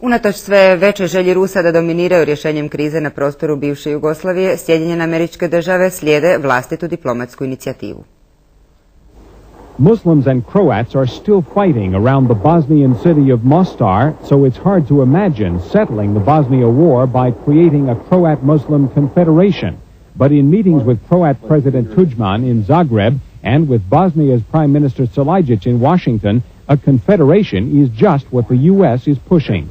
Unatoč sve veće želji Rusa da dominiraju rješenjem krize na prostoru bivše Jugoslavije, Sjedinjene Američke Države slijede vlastitu diplomatsku inicijativu. Muslims and Croats are still fighting around the Bosnian city of Mostar, so it's hard to imagine settling the Bosnia war by creating a Croat-Muslim confederation. But in meetings with Croat President Tudjman in Zagreb and with Bosnia's Prime Minister Silajic in Washington, a confederation is just what the U.S. is pushing.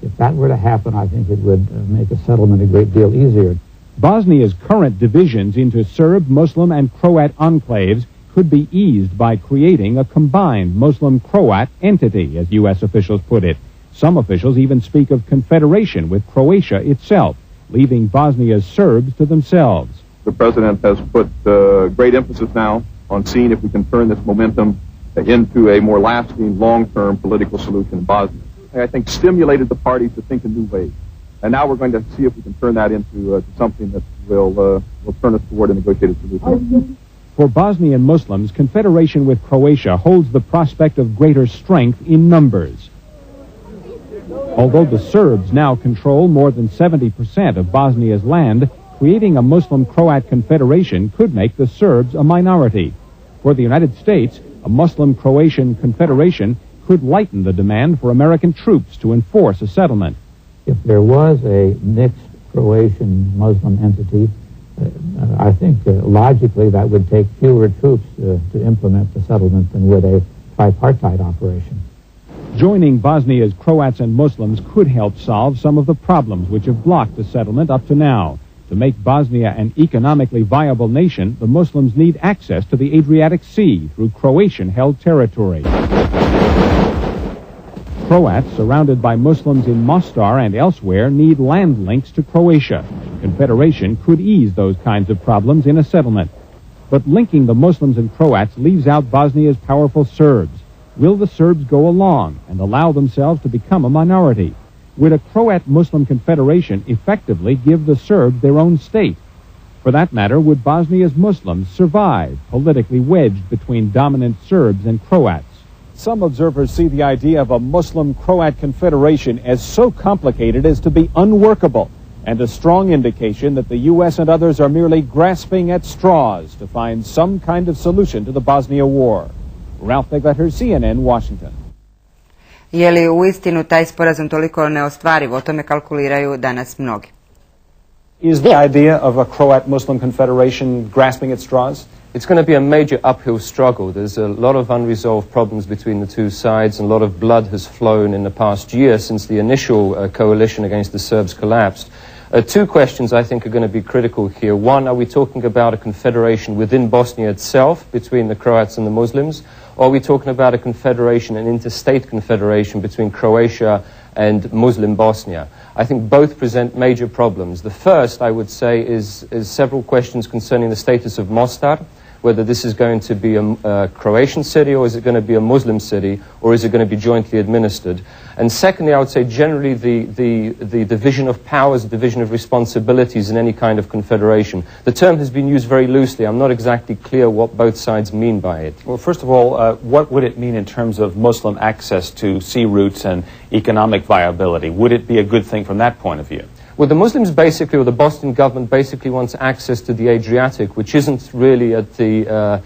If that were to happen, I think it would make a settlement a great deal easier. Bosnia's current divisions into Serb, Muslim, and Croat enclaves could be eased by creating a combined Muslim-Croat entity, as U.S. officials put it. Some officials even speak of confederation with Croatia itself, leaving Bosnia's Serbs to themselves. The president has put great emphasis now on seeing if we can turn this momentum into a more lasting, long-term political solution in Bosnia. I think stimulated the parties to think in new ways. And now we're going to see if we can turn that into something that will turn us toward a negotiated solution. For Bosnian Muslims, confederation with Croatia holds the prospect of greater strength in numbers. Although the Serbs now control more than 70% of Bosnia's land, creating a Muslim-Croat confederation could make the Serbs a minority. For the United States, a Muslim-Croatian confederation could lighten the demand for American troops to enforce a settlement. If there was a mixed Croatian-Muslim entity, I think logically that would take fewer troops to implement the settlement than would a tripartite operation. Joining Bosnia's Croats and Muslims could help solve some of the problems which have blocked the settlement up to now. To make Bosnia an economically viable nation, the Muslims need access to the Adriatic Sea through Croatian-held territory. Croats, surrounded by Muslims in Mostar and elsewhere, need land links to Croatia. Confederation could ease those kinds of problems in a settlement. But linking the Muslims and Croats leaves out Bosnia's powerful Serbs. Will the Serbs go along and allow themselves to become a minority? Would a Croat-Muslim confederation effectively give the Serbs their own state? For that matter, would Bosnia's Muslims survive, politically wedged between dominant Serbs and Croats? Some observers see the idea of a Muslim-Croat confederation as so complicated as to be unworkable, and a strong indication that the U.S. and others are merely grasping at straws to find some kind of solution to the Bosnia war. Ralph Begletter, CNN, Washington. Je li uistinu taj sporazum toliko neostvariv? O tome kalkuliraju danas mnogi. Is the idea of a Croat-Muslim confederation grasping at straws? It's going to be a major uphill struggle. There's a lot of unresolved problems between the two sides, and a lot of blood has flown in the past year since the initial coalition against the Serbs collapsed. Two questions I think are going to be critical here. One, are we talking about a confederation within Bosnia itself between the Croats and the Muslims, or are we talking about a confederation, an interstate confederation between Croatia and Muslim Bosnia? I think both present major problems. The first, I would say, is several questions concerning the status of Mostar, whether this is going to be a Croatian city, or is it going to be a Muslim city, or is it going to be jointly administered? And secondly, I would say generally the division of powers, the division of responsibilities in any kind of confederation. The term has been used very loosely. I'm not exactly clear what both sides mean by it. Well, first of all, what would it mean in terms of Muslim access to sea routes and economic viability? Would it be a good thing from that point of view? Well, the Muslims basically, or the Bosnian government basically wants access to the Adriatic, which isn't really at the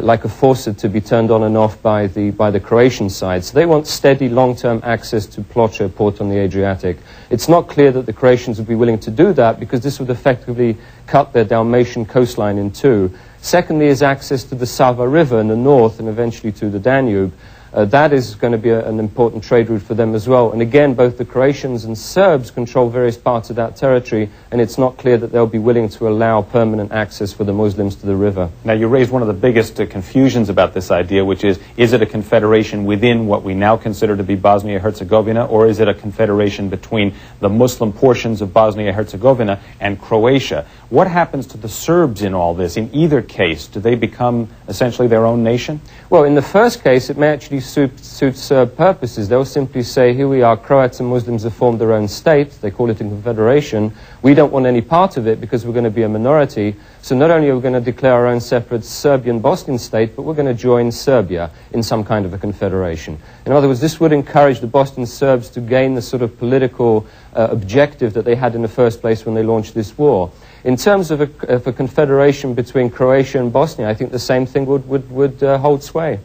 like a faucet to be turned on and off by the Croatian side. So they want steady, long-term access to Ploče, port on the Adriatic. It's not clear that the Croatians would be willing to do that, because this would effectively cut their Dalmatian coastline in two. Secondly is access to the Sava River in the north and eventually to the Danube. That is going to be an important trade route for them as well. And again, both the Croatians and Serbs control various parts of that territory, and it's not clear that they'll be willing to allow permanent access for the Muslims to the river. Now, you raised one of the biggest confusions about this idea, which is it a confederation within what we now consider to be Bosnia-Herzegovina, or is it a confederation between the Muslim portions of Bosnia-Herzegovina and Croatia? What happens to the Serbs in all this? In either case, do they become essentially their own nation? Well, in the first case, it may actually really suit Serb purposes. They'll simply say, here we are, Croats and Muslims have formed their own state. They call it a confederation. We don't want any part of it because we're going to be a minority. So not only are we going to declare our own separate Serbian-Bosnian state, but we're going to join Serbia in some kind of a confederation. In other words, this would encourage the Bosnian Serbs to gain the sort of political objective that they had in the first place when they launched this war. In terms of a confederation between Croatia and Bosnia, I think the same thing would hold sway.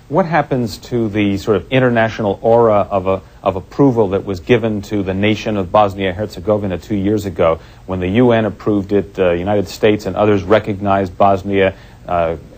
What happens to the sort of international aura of approval that was given to the nation of Bosnia-Herzegovina 2 years ago when the UN approved it, the United States and others recognized Bosnia,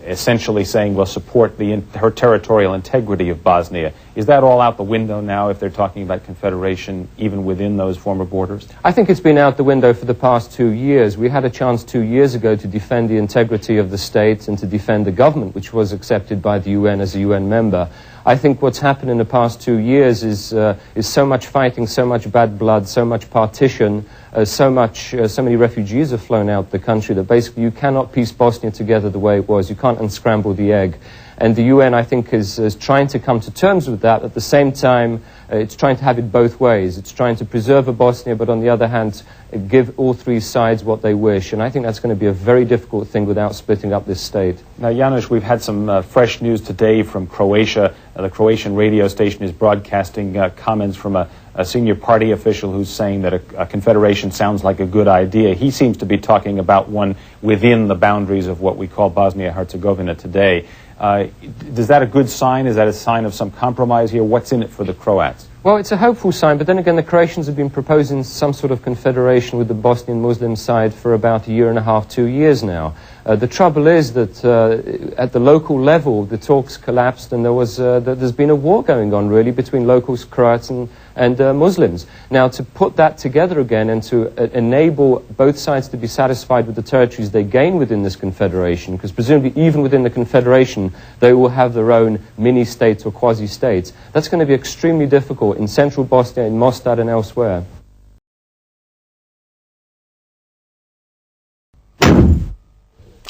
essentially saying we'll support her territorial integrity of Bosnia? Is that all out the window now if they're talking about confederation even within those former borders? I think it's been out the window for the past 2 years. We had a chance 2 years ago to defend the integrity of the state and to defend the government, which was accepted by the UN as a UN member. I think what's happened in the past 2 years is so much fighting, so much bad blood, so much partition, so many refugees have flown out the country that basically you cannot piece Bosnia together the way it was. You can't unscramble the egg. And the UN, I think, is trying to come to terms with that. At the same time, it's trying to have it both ways. It's trying to preserve a Bosnia, but on the other hand, give all three sides what they wish. And I think that's going to be a very difficult thing without splitting up this state. Now, Janusz, we've had some fresh news today from Croatia. The Croatian radio station is broadcasting comments from a senior party official who's saying that a confederation sounds like a good idea. He seems to be talking about one within the boundaries of what we call Bosnia-Herzegovina today. Is that a good sign? Is that a sign of some compromise here? What's in it for the Croats? Well, it's a hopeful sign, but then again, the Croatians have been proposing some sort of confederation with the Bosnian Muslim side for about 1.5 years, 2 years now. The trouble is that at the local level, the talks collapsed and there's been a war going on, really, between locals, Croats and Muslims. Now, to put that together again and to enable both sides to be satisfied with the territories they gain within this confederation, because presumably even within the confederation, they will have their own mini-states or quasi-states, that's going to be extremely difficult in central Bosnia, in Mostar and elsewhere.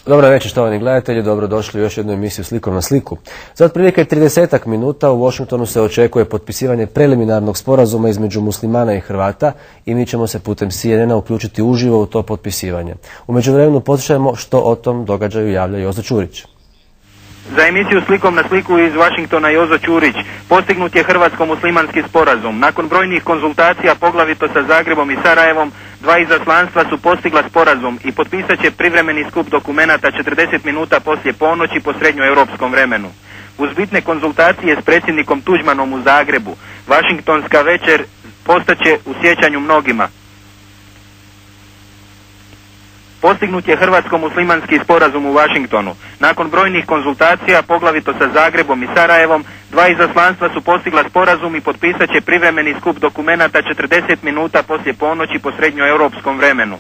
Dobro večer, štovani gledatelji, dobrodošli u još jednu emisiju Slikom na sliku. Za otprilike 30 minuta u Washingtonu se očekuje potpisivanje preliminarnog sporazuma između muslimana i Hrvata i mi ćemo se putem CNN-a uključiti uživo u to potpisivanje. U međuvremenu poslušajmo što o tom događaju javlja Jozo Ćurić. Za emisiju Slikom na sliku iz Vašingtona Jozo Ćurić. Postignut je hrvatsko-muslimanski sporazum. Nakon brojnih konzultacija, poglavito sa Zagrebom i Sarajevom, dva izaslanstva su postigla sporazum i potpisat će privremeni skup dokumenata 40 minuta poslije ponoći po srednjoeuropskom vremenu. Uz bitne konzultacije s predsjednikom Tuđmanom u Zagrebu, Vašingtonska večer postaće u sjećanju mnogima. Postignut je hrvatsko-muslimanski sporazum u Vašingtonu. Nakon brojnih konzultacija, poglavito sa Zagrebom i Sarajevom, dva izaslanstva su postigla sporazum i potpisat će privremeni skup dokumenata 40 minuta poslije ponoći po srednjoeuropskom vremenu.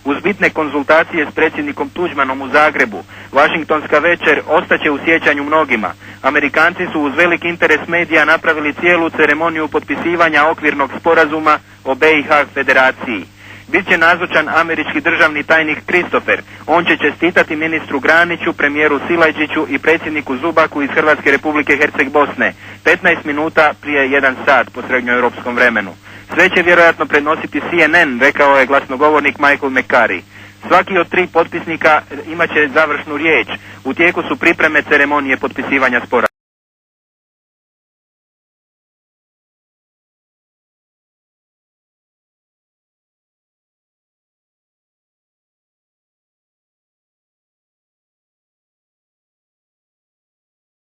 Uz bitne konzultacije s predsjednikom Tuđmanom u Zagrebu, Vašingtonska večer ostaće u sjećanju mnogima. Amerikanci su uz velik interes medija napravili cijelu ceremoniju potpisivanja okvirnog sporazuma o BiH federaciji. Biće nazočan američki državni tajnik Christopher. On će čestitati ministru Graniću, premijeru Silajđiću i predsjedniku Zbogu iz Hrvatske Republike Bosne 15 minuta prije 1 sat po srednjoeuropskom vremenu. Sve će vjerojatno prenositi CNN, rekao je glasnogovornik Michael McCarry. Svaki od 3 potpisnika imat će završnu riječ. U tijeku su pripreme ceremonije potpisivanja sporazuma.